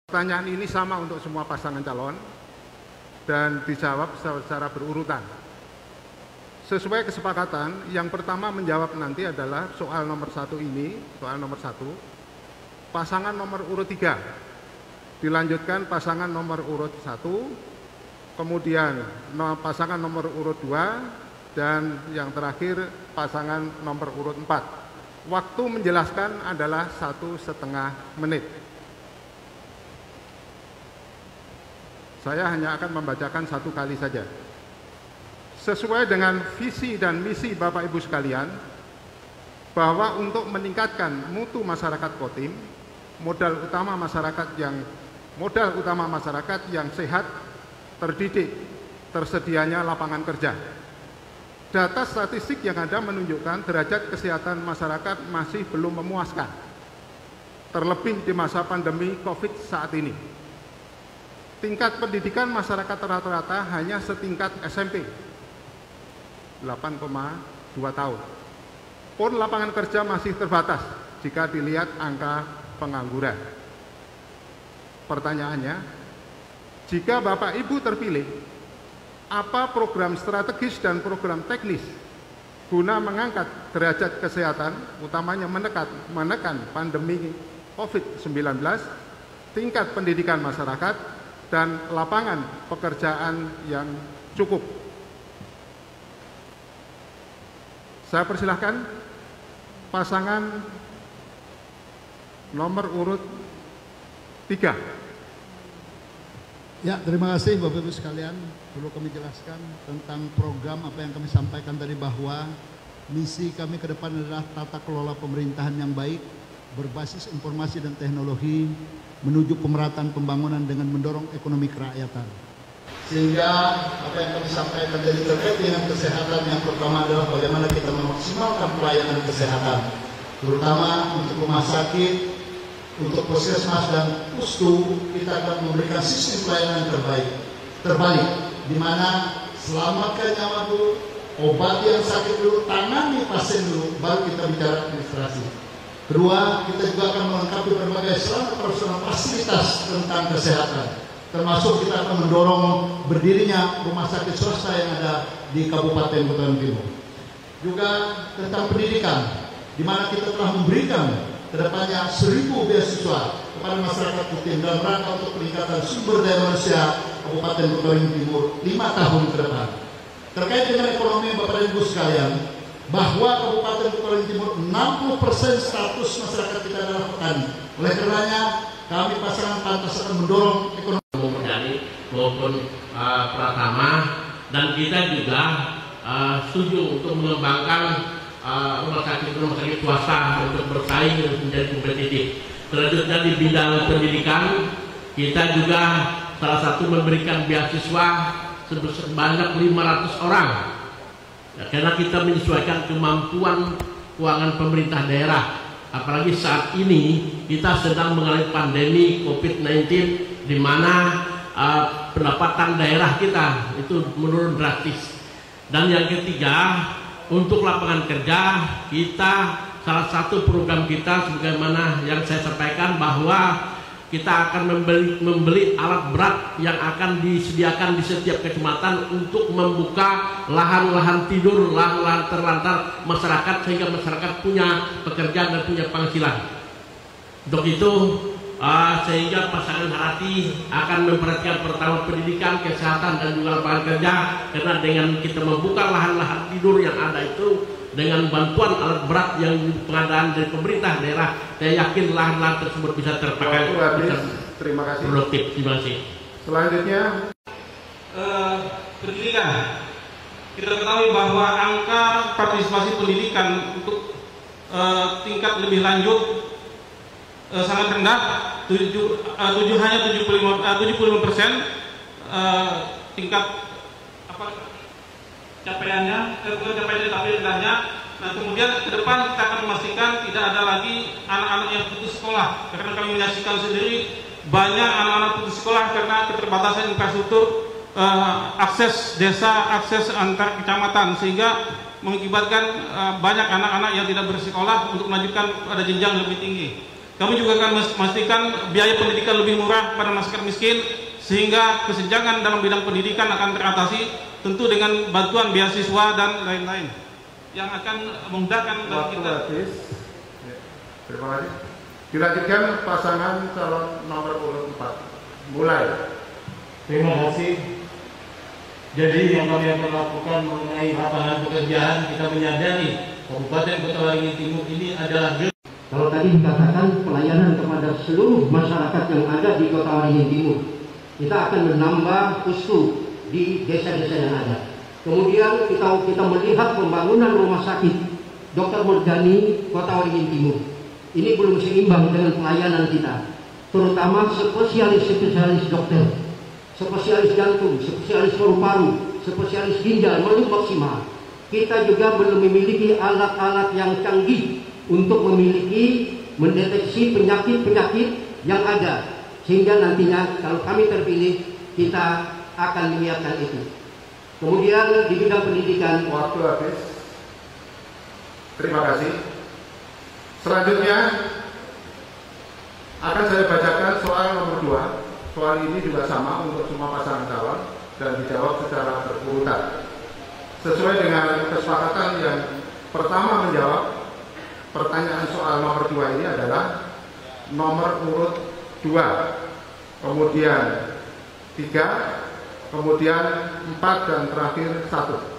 Pertanyaan ini sama untuk semua pasangan calon dan dijawab secara berurutan. Sesuai kesepakatan, yang pertama menjawab nanti adalah soal nomor 1 ini, soal nomor 1. Pasangan nomor urut 3, dilanjutkan pasangan nomor urut 1, kemudian pasangan nomor urut 2, dan yang terakhir pasangan nomor urut 4. Waktu menjelaskan adalah 1,5 menit. Saya hanya akan membacakan 1 kali saja. Sesuai dengan visi dan misi Bapak Ibu sekalian, bahwa untuk meningkatkan mutu masyarakat Kotim, modal utama masyarakat yang sehat, terdidik, tersedianya lapangan kerja. Data statistik yang ada menunjukkan derajat kesehatan masyarakat masih belum memuaskan, terlebih di masa pandemi COVID saat ini. Tingkat pendidikan masyarakat rata-rata hanya setingkat SMP, 8,2 tahun. Pun lapangan kerja masih terbatas jika dilihat angka pengangguran. Pertanyaannya, jika Bapak Ibu terpilih, apa program strategis dan program teknis guna mengangkat derajat kesehatan, utamanya menekan pandemi COVID-19, tingkat pendidikan masyarakat, dan lapangan pekerjaan yang cukup? Saya persilahkan pasangan nomor urut 3. Ya, terima kasih Bapak Ibu sekalian. Perlu kami jelaskan tentang program apa yang kami sampaikan tadi, bahwa misi kami ke depan adalah tata kelola pemerintahan yang baik, berbasis informasi dan teknologi, menuju pemerataan pembangunan dengan mendorong ekonomi kerakyatan. Sehingga apa yang kami sampaikan tadi terkait dengan kesehatan, yang pertama adalah bagaimana kita memaksimalkan pelayanan kesehatan, terutama untuk rumah sakit, untuk puskesmas dan pustu. Kita akan memberikan sistem pelayanan terbalik, di mana selamatkan nyawa dulu, obat yang sakit dulu, tangani pasien dulu, baru kita bicara administrasi. Kedua, kita juga akan melengkapi berbagai sarana personal fasilitas tentang kesehatan, termasuk kita akan mendorong berdirinya rumah sakit swasta yang ada di Kabupaten Kutai Timur. Juga tentang pendidikan, di mana kita telah memberikan kedepannya 1.000 beasiswa kepada masyarakat Kutim dalam rangka untuk peningkatan sumber daya manusia Kabupaten Kutai Timur 5 tahun ke depan. Terkait dengan ekonomi, Bapak dan Ibu sekalian, bahwa Kabupaten Kutai Timur 60% status masyarakat kita adalah petani. Oleh karenanya, kami pasangan pantas akan mendorong ekonomi maupun Pratama, dan kita juga setuju untuk mengembangkan rumah sakit swasta untuk bersaing dan menjadi kompetitif. Selanjutnya di bidang pendidikan, kita juga salah satu memberikan beasiswa sebanyak 500 orang. Ya, karena kita menyesuaikan kemampuan keuangan pemerintah daerah, apalagi saat ini kita sedang mengalami pandemi COVID-19, di mana pendapatan daerah kita itu menurun drastis. Dan yang ketiga, untuk lapangan kerja, kita salah satu program kita sebagaimana yang saya sampaikan, bahwa kita akan membeli alat berat yang akan disediakan di setiap kecamatan untuk membuka lahan-lahan tidur, lahan-lahan terlantar masyarakat, sehingga masyarakat punya pekerjaan dan punya penghasilan. Untuk itu, sehingga pasangan Harati akan memperhatikan pertama pendidikan, kesehatan, dan juga lapangan kerja, karena dengan kita membuka lahan-lahan tidur yang ada itu, dengan bantuan alat berat yang pengadaan dari pemerintah daerah, saya yakin lahan-lahan tersebut bisa terpakai. Terima kasih. Produktif. Terima kasih. Selanjutnya, pendidikan. Kita ketahui bahwa angka partisipasi pendidikan untuk tingkat lebih lanjut sangat rendah, hanya 75% tingkat capaiannya, tapi rendahnya. Nah, kemudian ke depan kita akan memastikan tidak ada lagi anak-anak yang putus sekolah, karena kami menyaksikan sendiri banyak anak-anak putus sekolah karena keterbatasan infrastruktur, akses desa, akses antar kecamatan, sehingga mengakibatkan banyak anak-anak yang tidak bersekolah untuk melanjutkan pada jenjang lebih tinggi. Kami juga akan memastikan biaya pendidikan lebih murah pada masyarakat miskin, sehingga kesenjangan dalam bidang pendidikan akan teratasi, tentu dengan bantuan beasiswa dan lain-lain yang akan memudahkan bagi kita. Ya, terima kasih. Dilanjutkan pasangan calon nomor urut 4. Mulai. Terima kasih. Jadi yang kami akan lakukan mengenai lapangan pekerjaan, kita menyadari Kabupaten Kota Waringin Timur ini adalah. Kalau tadi dikatakan pelayanan kepada seluruh masyarakat yang ada di Kota Waringin Timur, kita akan menambah pustu di desa-desa yang ada. Kemudian kita melihat pembangunan rumah sakit Dr. Murjani Kota Waringin Timur. Ini belum seimbang dengan pelayanan kita, terutama spesialis dokter, spesialis jantung, spesialis paru-paru, spesialis ginjal belum maksimal. Kita juga belum memiliki alat-alat yang canggih untuk mendeteksi penyakit-penyakit yang ada, sehingga nantinya kalau kami terpilih kita akan menyiapkan itu. Kemudian di bidang pendidikan. Waktu habis. Terima kasih. Selanjutnya akan saya bacakan soal nomor 2. Soal ini juga sama untuk semua pasangan calon dan dijawab secara berurutan. Sesuai dengan kesepakatan yang pertama menjawab pertanyaan soal nomor 2 ini adalah nomor urut 2, kemudian 3, kemudian 4, dan terakhir 1.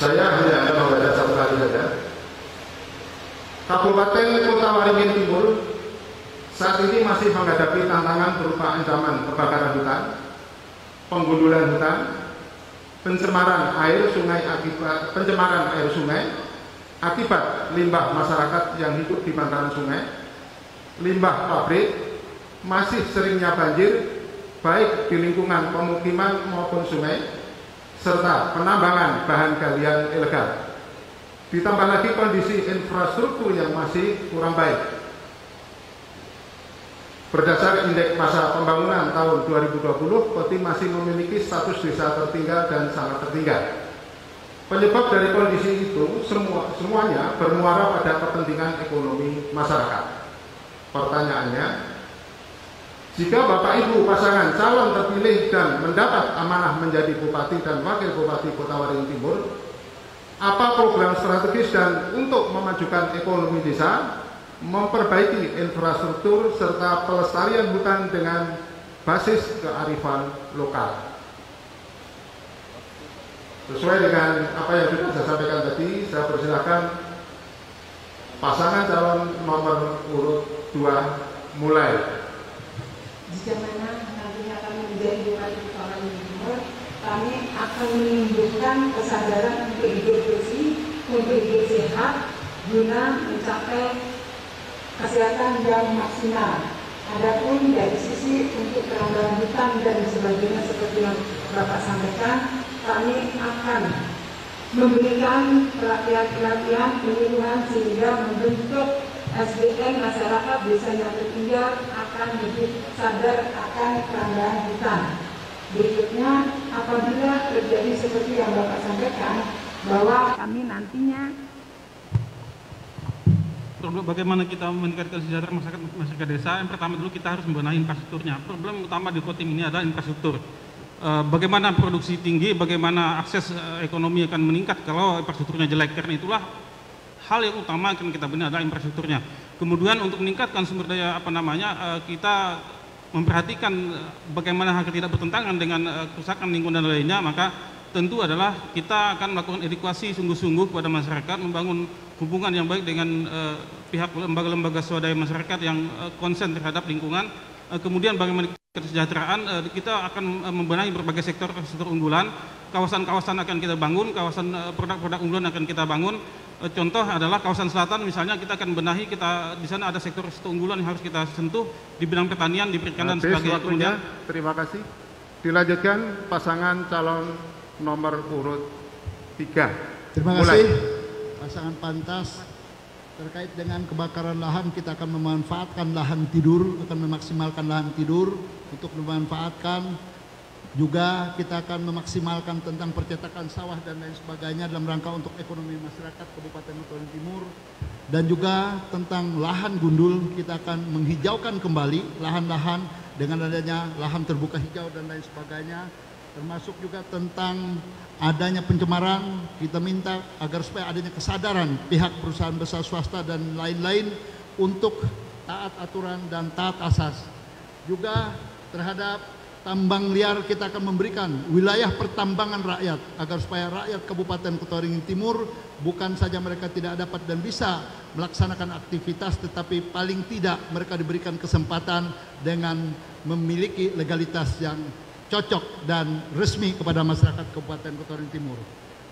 Saya hanya akan membaca satu kali saja. Kabupaten Kota Waringin Timur saat ini masih menghadapi tantangan berupa ancaman kebakaran hutan, penggundulan hutan, pencemaran air sungai akibat limbah masyarakat yang hidup di bantaran sungai, limbah pabrik, masih seringnya banjir baik di lingkungan pemukiman maupun sungai, serta penambangan bahan galian ilegal. Ditambah lagi kondisi infrastruktur yang masih kurang baik. Berdasar indeks masa pembangunan tahun 2020, Peti masih memiliki status desa tertinggal dan sangat tertinggal. Penyebab dari kondisi itu semuanya bermuara pada kepentingan ekonomi masyarakat. Pertanyaannya, jika Bapak Ibu pasangan calon terpilih dan mendapat amanah menjadi Bupati dan Wakil Bupati Kota Waringin Timur, apa program strategis dan untuk memajukan ekonomi desa, memperbaiki infrastruktur serta pelestarian hutan dengan basis kearifan lokal? Sesuai dengan apa yang sudah saya sampaikan tadi, saya persilakan pasangan calon nomor urut 2 mulai. Jika mana nantinya kami menjadi Bupati Kota Waringin Timur, kami akan menumbuhkan kesadaran untuk hidup bersih, untuk hidup sehat, guna mencapai kesehatan yang maksimal. Adapun dari sisi untuk penambahan hutan dan sebagainya seperti yang Bapak sampaikan, kami akan memberikan pelatihan-pelatihan penyuluhan sehingga membentuk SDM masyarakat desa yang tertinggal akan lebih sadar akan penambahan hutan. Berikutnya, apabila terjadi seperti yang Bapak sampaikan, bahwa kami nantinya bagaimana kita meningkatkan kesejahteraan masyarakat desa, yang pertama dulu kita harus membenahi infrastrukturnya. Problem utama di Kotim ini adalah infrastruktur. Bagaimana produksi tinggi, bagaimana akses ekonomi akan meningkat kalau infrastrukturnya jelek. Karena itulah hal yang utama akan kita benahi adalah infrastrukturnya. Kemudian untuk meningkatkan sumber daya kita memperhatikan bagaimana hal tidak bertentangan dengan kerusakan lingkungan dan lainnya, maka tentu adalah kita akan melakukan edukasi sungguh-sungguh kepada masyarakat, membangun hubungan yang baik dengan pihak lembaga-lembaga swadaya masyarakat yang konsen terhadap lingkungan. Kemudian bagaimana kesejahteraan, kita akan membenahi berbagai sektor unggulan, kawasan-kawasan akan kita bangun, kawasan produk-produk unggulan akan kita bangun. Contoh adalah kawasan selatan, misalnya kita akan benahi, di sana ada sektor unggulan yang harus kita sentuh di bidang pertanian, di perikanan dan sebagainya. Kemudian, terima kasih. Dilanjutkan pasangan calon nomor urut 3. Terima kasih pasangan Pantas. Terkait dengan kebakaran lahan, kita akan memanfaatkan lahan tidur, akan memaksimalkan lahan tidur untuk memanfaatkan. Juga kita akan memaksimalkan tentang percetakan sawah dan lain sebagainya dalam rangka untuk ekonomi masyarakat Kabupaten Kotawaringin Timur. Dan juga tentang lahan gundul, kita akan menghijaukan kembali lahan-lahan dengan adanya lahan terbuka hijau dan lain sebagainya. Termasuk juga tentang adanya pencemaran, kita minta agar supaya adanya kesadaran pihak perusahaan besar swasta dan lain-lain untuk taat aturan dan taat asas. Juga terhadap tambang liar, kita akan memberikan wilayah pertambangan rakyat agar supaya rakyat Kabupaten Kotawaringin Timur bukan saja mereka tidak dapat dan bisa melaksanakan aktivitas, tetapi paling tidak mereka diberikan kesempatan dengan memiliki legalitas yang cocok dan resmi kepada masyarakat Kabupaten Kotawaringin Timur.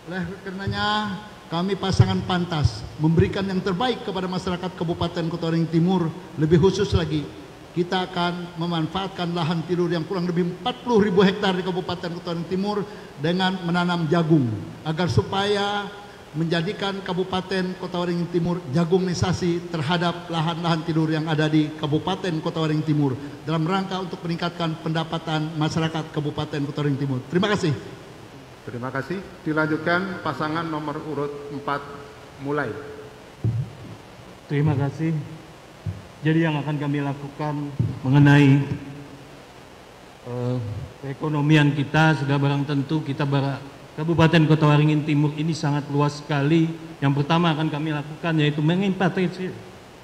Oleh karenanya kami pasangan Pantas memberikan yang terbaik kepada masyarakat Kabupaten Kotawaringin Timur. Lebih khusus lagi, kita akan memanfaatkan lahan tidur yang kurang lebih 40.000 hektar di Kabupaten Kotawaringin Timur dengan menanam jagung agar supaya menjadikan Kabupaten Kotawaringin Timur jagungisasi terhadap lahan-lahan tidur yang ada di Kabupaten Kotawaringin Timur dalam rangka untuk meningkatkan pendapatan masyarakat Kabupaten Kotawaringin Timur. Terima kasih. Terima kasih. Dilanjutkan pasangan nomor urut 4, mulai. Terima kasih. Jadi yang akan kami lakukan mengenai perekonomian kita, sudah barang tentu kita Kabupaten Kotawaringin Timur ini sangat luas sekali. Yang pertama akan kami lakukan yaitu menginventarisir,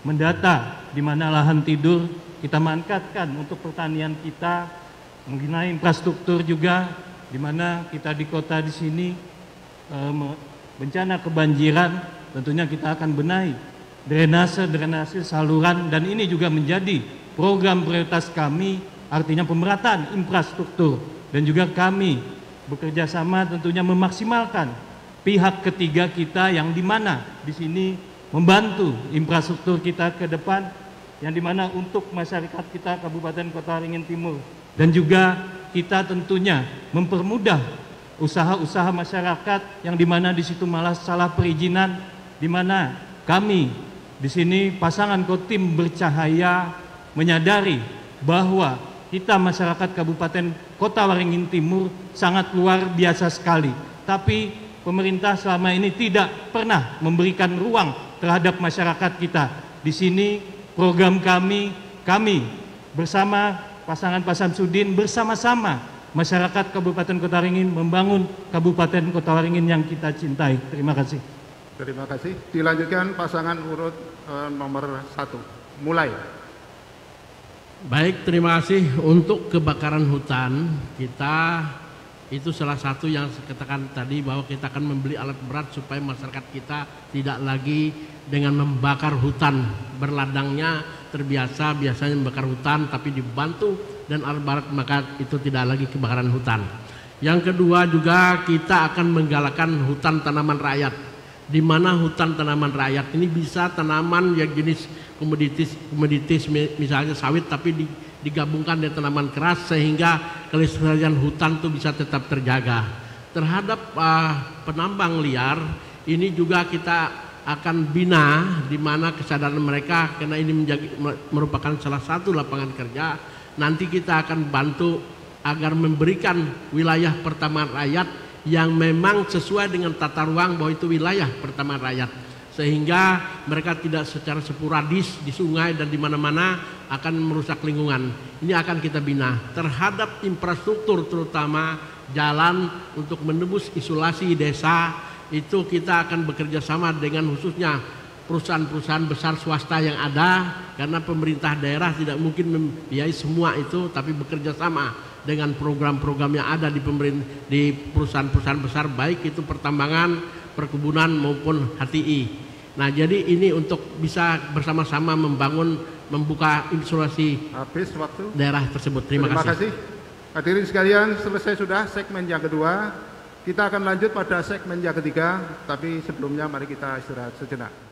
mendata di mana lahan tidur, kita manfaatkan untuk pertanian kita, mengenai infrastruktur juga, di mana kita di kota di sini bencana kebanjiran, tentunya kita akan benahi drainase saluran, dan ini juga menjadi program prioritas kami, artinya pemerataan infrastruktur, dan juga kami bekerja sama tentunya memaksimalkan pihak ketiga kita yang dimana di sini membantu infrastruktur kita ke depan, yang dimana untuk masyarakat kita Kabupaten Kotawaringin Timur, dan juga kita tentunya mempermudah usaha-usaha masyarakat yang dimana di situ malah salah perizinan, dimana kami di sini pasangan Kotim Bercahaya menyadari bahwa kita masyarakat Kabupaten Kotawaringin Timur sangat luar biasa sekali. Tapi pemerintah selama ini tidak pernah memberikan ruang terhadap masyarakat kita. Di sini program kami bersama pasangan Pak Samsudin bersama-sama masyarakat Kabupaten Kotawaringin membangun Kabupaten Kotawaringin yang kita cintai. Terima kasih. Terima kasih. Dilanjutkan pasangan urut nomor 1, mulai. Baik, terima kasih. Untuk kebakaran hutan, kita itu salah satu yang saya katakan tadi bahwa kita akan membeli alat berat supaya masyarakat kita tidak lagi dengan membakar hutan. Berladangnya terbiasa biasanya membakar hutan, tapi dibantu dan alat berat maka itu tidak lagi kebakaran hutan. Yang kedua juga kita akan menggalakkan hutan tanaman rakyat, di mana hutan tanaman rakyat ini bisa tanaman yang jenis komoditis misalnya sawit, tapi digabungkan dengan tanaman keras sehingga kelestarian hutan itu bisa tetap terjaga. Terhadap penambang liar ini juga kita akan bina, di mana kesadaran mereka, karena ini merupakan salah satu lapangan kerja. Nanti kita akan bantu agar memberikan wilayah pertamanan rakyat yang memang sesuai dengan tata ruang bahwa itu wilayah pertamanan rakyat, sehingga mereka tidak secara sporadis di sungai dan di mana-mana akan merusak lingkungan. Ini akan kita bina. Terhadap infrastruktur terutama jalan untuk menembus isolasi desa, itu kita akan bekerja sama dengan khususnya perusahaan-perusahaan besar swasta yang ada, karena pemerintah daerah tidak mungkin membiayai semua itu, tapi bekerja sama dengan program-program yang ada di perusahaan-perusahaan besar, baik itu pertambangan, perkebunan maupun HTI. Nah, jadi ini untuk bisa bersama-sama membuka isolasi daerah tersebut. Terima kasih. Hadirin sekalian, selesai sudah segmen yang kedua. Kita akan lanjut pada segmen yang ketiga, tapi sebelumnya mari kita istirahat sejenak.